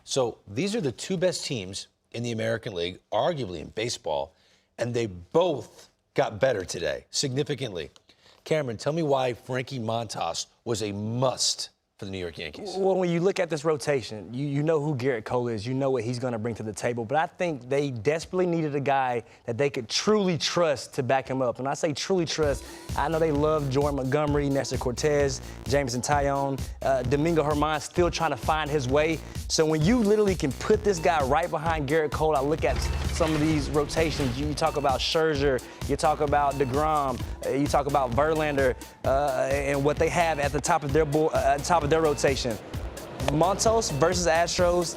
So these are the two best teams in the American League, arguably in baseball, and they both got better today, significantly. Cameron, tell me why Frankie Montas was a must for the New York Yankees. Well, when you look at this rotation, you know who Garrett Cole is. You know what he's going to bring to the table. But I think they desperately needed a guy that they could truly trust to back him up. And I say truly trust, I know they love Jordan Montgomery, Nestor Cortez, Jameson Taillon, Domingo Germán still trying to find his way. So when you literally can put this guy right behind Garrett Cole, I look at some of these rotations. You talk about Scherzer, you talk about DeGrom, you talk about Verlander, and what they have at the top of their rotation. Montas versus Astros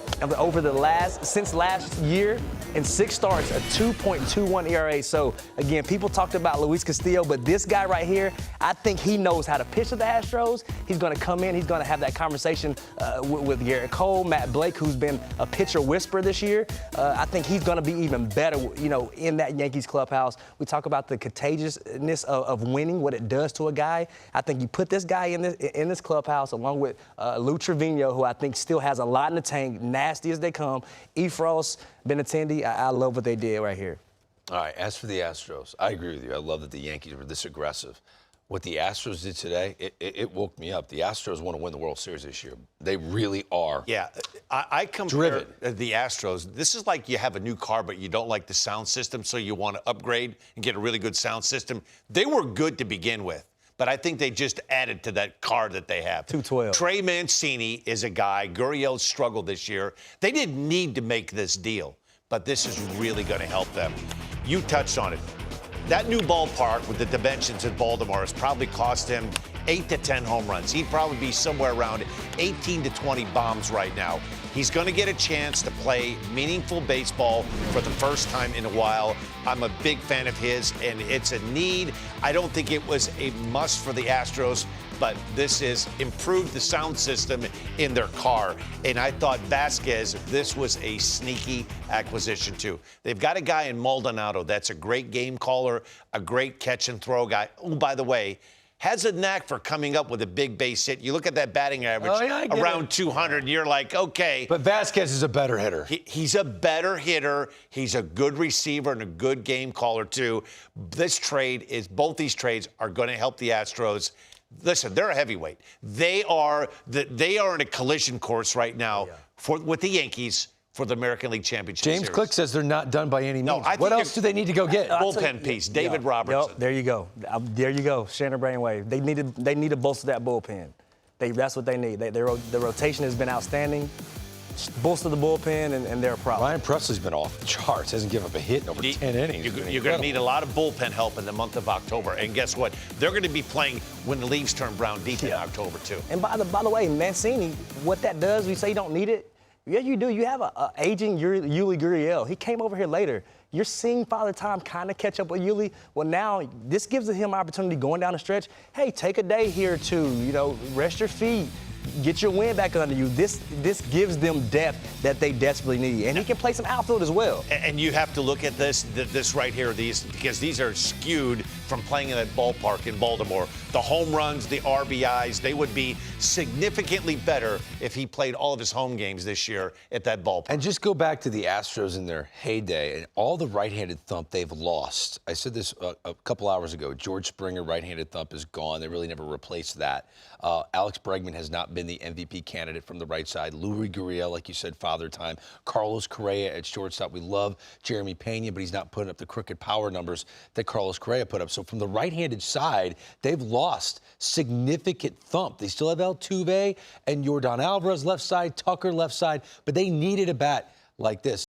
since last year in 6 starts, a 2.21 ERA. So again, people talked about Luis Castillo, but this guy right here, I think he knows how to pitch to the Astros. He's going to come in, he's going to have that conversation with Garrett Cole, Matt Blake, who's been a pitcher whisperer this year. I think he's going to be even better, in that Yankees clubhouse. We talk about the contagiousness of winning, what it does to a guy. I think you put this guy in this clubhouse along with Lou Trevino, who I think still has a lot in the tank, nasty as they come. Efros, Benintendi, I love what they did right here. All right, as for the Astros, I agree with you. I love that the Yankees were this aggressive. What the Astros did today, it woke me up. The Astros want to win the World Series this year. They really are. Yeah, I compare the Astros. This is like you have a new car, but you don't like the sound system, so you want to upgrade and get a really good sound system. They were good to begin with, but I think they just added to that car that they have. 212. Trey Mancini is a guy. Gurriel struggled this year. They didn't need to make this deal, but this is really going to help them. You touched on it. That new ballpark with the dimensions in Baltimore has probably cost him 8 to 10 home runs. He'd probably be somewhere around 18 to 20 bombs right now. He's going to get a chance to play meaningful baseball for the first time in a while. I'm a big fan of his, and it's a need. I don't think it was a must for the Astros, but this has improved the sound system in their car. And I thought Vázquez, this was a sneaky acquisition too. They've got a guy in Maldonado that's a great game caller, a great catch and throw guy. Oh, by the way, has a knack for coming up with a big base hit. You look at that batting average, around 200, and you're like, okay. But Vázquez is a better hitter. He's a better hitter. He's a good receiver and a good game caller, too. Both these trades are going to help the Astros. Listen, they're a heavyweight. They are in a collision course right now with the Yankees for the American League Championship James Series. Click says they're not done by any means. No, what else do they need to go get? Bullpen piece, David Robertson. Yep, there you go. There you go. Shannon Brainwave. They need to bolster that bullpen. That's what they need. The rotation has been outstanding. Bolster the bullpen, and they're a problem. Ryan Presley's been off the charts. Hasn't given up a hit in over 10 innings. You're going to need a lot of bullpen help in the month of October. And guess what? They're going to be playing when the leaves turn brown deep in October, too. And by the way, Mancini, what that does, we say you don't need it. Yeah, you do. You have a aging Yuli Gurriel. He came over here later. You're seeing Father Time kind of catch up with Yuli. Well, now this gives him opportunity going down the stretch. Hey, take a day here or two. Rest your feet. Get your wind back under you. This gives them depth that they desperately need. And he can play some outfield as well. And you have to look at this right here, because these are skewed from playing in that ballpark in Baltimore. The home runs, the RBIs, they would be significantly better if he played all of his home games this year at that ballpark. And just go back to the Astros in their heyday and all the right-handed thump they've lost. I said this a couple hours ago. George Springer, right-handed thump, is gone. They really never replaced that. Alex Bregman has not been the MVP candidate from the right side. Louis Gurriel, like you said, Father Time. Carlos Correa at shortstop. We love Jeremy Pena, but he's not putting up the crooked power numbers that Carlos Correa put up. So from the right-handed side, they've lost significant thump. They still have Altuve and Yordan Alvarez left side, Tucker left side, but they needed a bat like this.